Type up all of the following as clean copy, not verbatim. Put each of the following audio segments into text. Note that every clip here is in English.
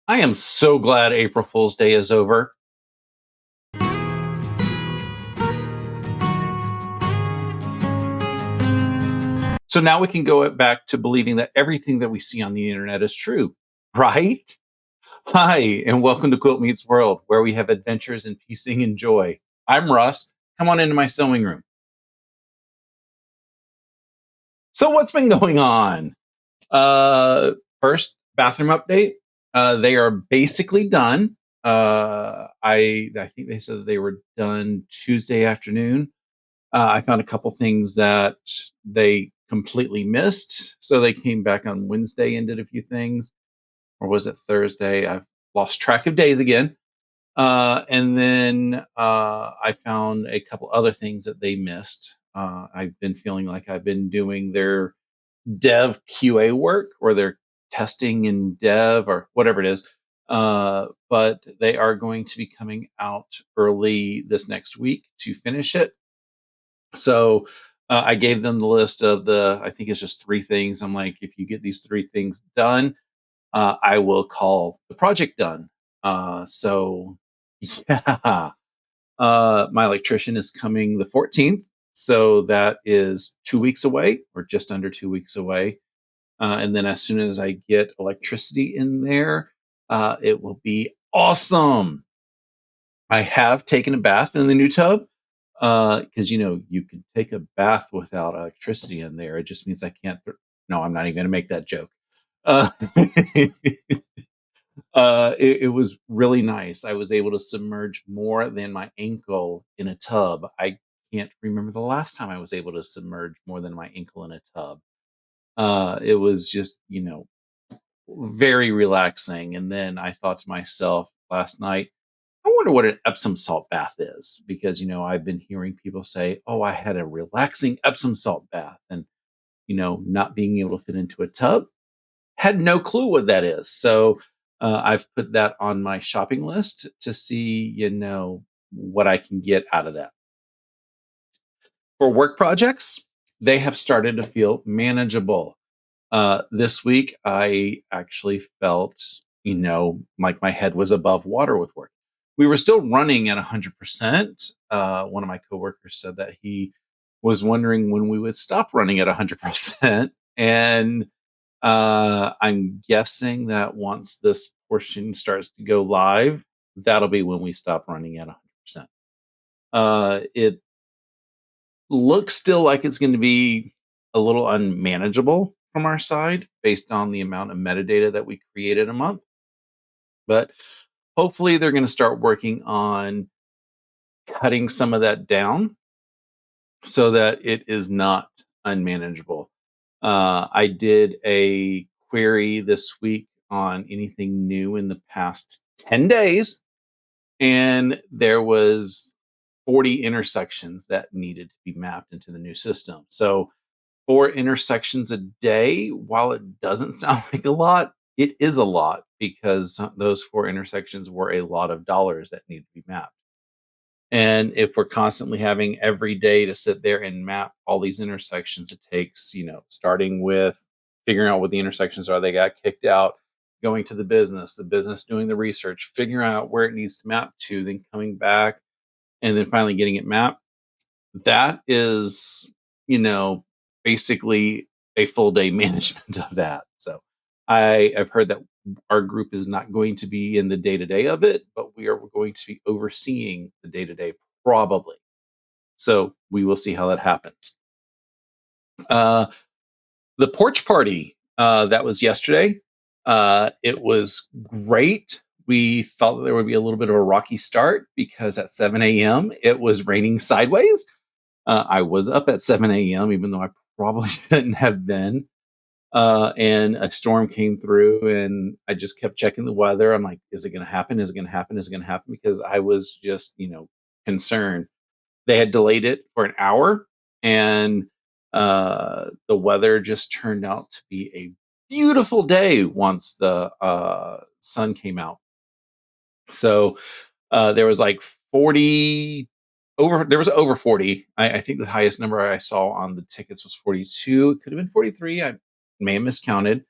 I am so glad April Fool's Day is over. So now we can go back to believing that everything that we see on the internet is true, right? Hi, and welcome to Quilt Meets World, where we have adventures in piecing and joy. I'm Russ. Come on into my sewing room. So, what's been going on? Uh, First, bathroom update. They are basically done. I think they said they were done Tuesday afternoon. I found a couple things that they completely missed. So they came back on Wednesday and did a few things. Or was it Thursday? I've lost track of days again. And then I found a couple other things that they missed. I've been feeling like I've been doing their dev QA work or their testing in dev or whatever it is. But they are going to be coming out early this next week to finish it. So I gave them the list of I think it's just three things. I'm like, if you get these three things done, I will call the project done. So, yeah, my electrician is coming the 14th. So that is 2 weeks away or just under 2 weeks away. And then as soon as I get electricity in there, it will be awesome. I have taken a bath in the new tub because you can take a bath without electricity in there. It just means I can't. No, I'm not even going to make that joke. Uh, it was really nice. I was able to submerge more than my ankle in a tub. I can't remember the last time I was able to submerge more than my ankle in a tub. It was just, very relaxing. And then I thought to myself last night, I wonder what an Epsom salt bath is because, I've been hearing people say, oh, I had a relaxing Epsom salt bath. And, not being able to fit into a tub, had no clue what that is. So I've put that on my shopping list to see, what I can get out of that. For work projects, they have started to feel manageable. This week, I actually felt, like my head was above water with work. We were still running at 100%. One of my coworkers said that he was wondering when we would stop running at 100%. And I'm guessing that once this portion starts to go live, that'll be when we stop running at 100%. It looks still like it's going to be a little unmanageable from our side based on the amount of metadata that we created a month. But hopefully, they're going to start working on cutting some of that down so that it is not unmanageable. I did a query this week on anything new in the past 10 days, and there was 40 intersections that needed to be mapped into the new system. So 4 intersections a day, while it doesn't sound like a lot, it is a lot because those 4 intersections were a lot of dollars that need to be mapped. And if we're constantly having every day to sit there and map all these intersections, it takes, starting with figuring out what the intersections are, they got kicked out, going to the business doing the research, figuring out where it needs to map to, then coming back and then finally getting it mapped. That is, you know, basically a full day management of that. So I've heard that our group is not going to be in the day to day of it, but we are going to be overseeing the day to day probably. So we will see how that happens. Uh, the porch party that was yesterday, it was great. We thought that there would be a little bit of a rocky start because at 7 a.m. it was raining sideways. I was up at 7 a.m., even though I probably shouldn't have been. And a storm came through, and I just kept checking the weather. I'm like, is it going to happen? Is it going to happen? Is it going to happen? Because I was just, concerned. They had delayed it for an hour, and the weather just turned out to be a beautiful day once the sun came out. So there was like 40 there was over 40. I think the highest number I saw on the tickets was 42. It could have been 43. I may have miscounted.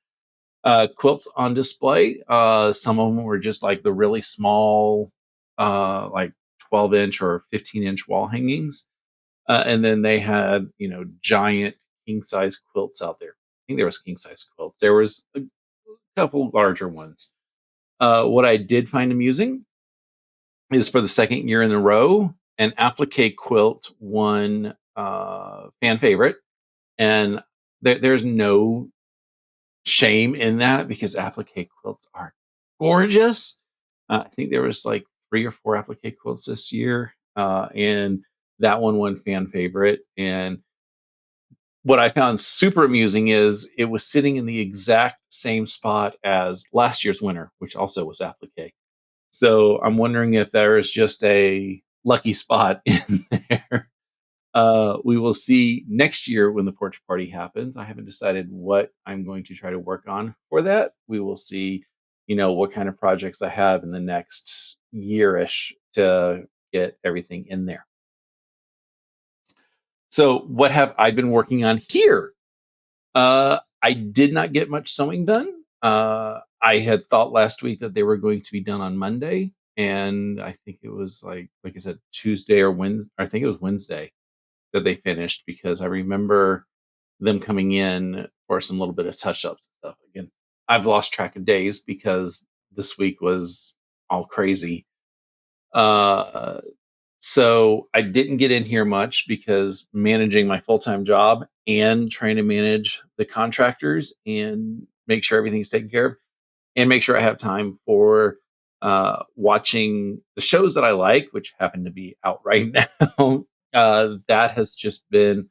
Quilts on display. Some of them were just like the really small, like 12-inch or 15-inch wall hangings. And then they had, giant king size quilts out there. I think there was king size quilts. There was a couple larger ones. What I did find amusing is for the second year in a row, an applique quilt won fan favorite. And there's no shame in that because applique quilts are gorgeous. I think there was like 3 or 4 applique quilts this year, and that one won fan favorite. And what I found super amusing is it was sitting in the exact same spot as last year's winner, which also was applique. So I'm wondering if there is just a lucky spot in there. We will see next year when the porch party happens. I haven't decided what I'm going to try to work on for that. We will see, what kind of projects I have in the next yearish to get everything in there. So, what have I been working on here? I did not get much sewing done. I had thought last week that they were going to be done on Monday, and I think it was like I said, Tuesday or Wednesday. I think it was Wednesday that they finished because I remember them coming in for some little bit of touch ups and stuff. Again, I've lost track of days because this week was all crazy. Uh, so I didn't get in here much because managing my full time job and trying to manage the contractors and make sure everything's taken care of and make sure I have time for watching the shows that I like, which happen to be out right now. That has just been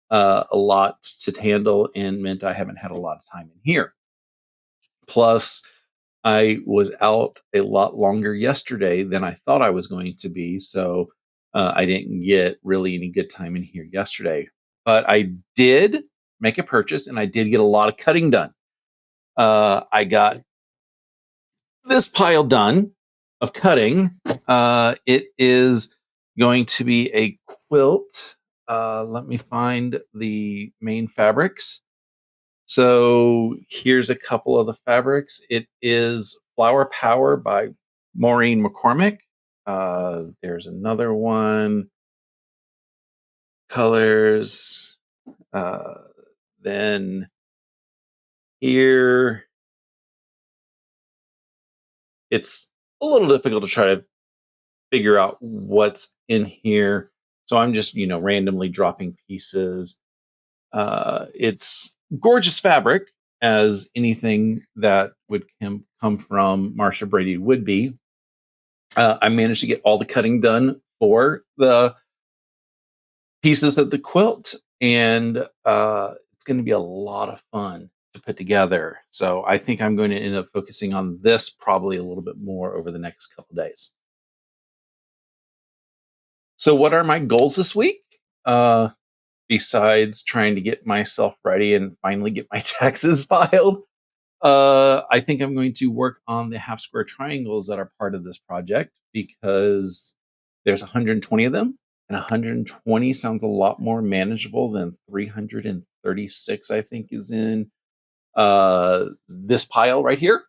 a lot to handle and meant I haven't had a lot of time in here. Plus, I was out a lot longer yesterday than I thought I was going to be. So I didn't get really any good time in here yesterday. But I did make a purchase and I did get a lot of cutting done. I got this pile done of cutting. It is going to be a quilt. Let me find the main fabrics. So here's a couple of the fabrics. It is Flower Power by Maureen McCormick. There's another one. Colors. Uh, then here, it's a little difficult to try to figure out what's in here. So I'm just, randomly dropping pieces. It's gorgeous fabric, as anything that would come from Marsha Brady would be. I managed to get all the cutting done for the pieces of the quilt, and it's going to be a lot of fun to put together. So I think I'm going to end up focusing on this probably a little bit more over the next couple days. So, what are my goals this week? Besides trying to get myself ready and finally get my taxes filed, I think I'm going to work on the half square triangles that are part of this project because there's 120 of them, and 120 sounds a lot more manageable than 336, I think, is in this pile right here.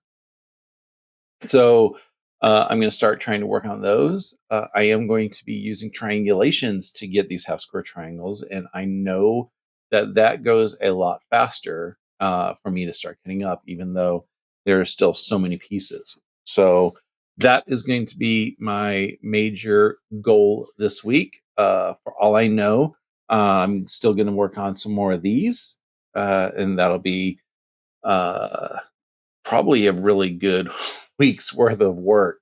So I'm going to start trying to work on those. I am going to be using triangulations to get these half square triangles, and I know that goes a lot faster for me to start cutting up, even though there are still so many pieces. So that is going to be my major goal this week. For all I know, I'm still going to work on some more of these, and that'll be probably a really good week's worth of work.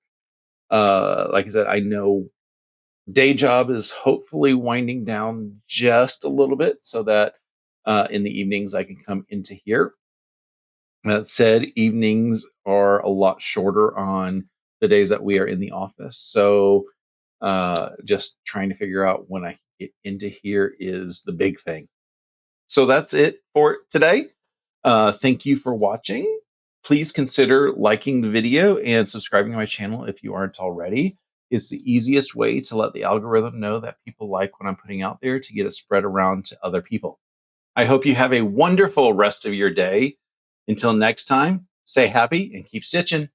Like I said, I know day job is hopefully winding down just a little bit so that in the evenings I can come into here. That said, evenings are a lot shorter on the days that we are in the office. So just trying to figure out when I can get into here is the big thing. So that's it for today. Thank you for watching. Please consider liking the video and subscribing to my channel if you aren't already. It's the easiest way to let the algorithm know that people like what I'm putting out there to get it spread around to other people. I hope you have a wonderful rest of your day. Until next time, stay happy and keep stitching.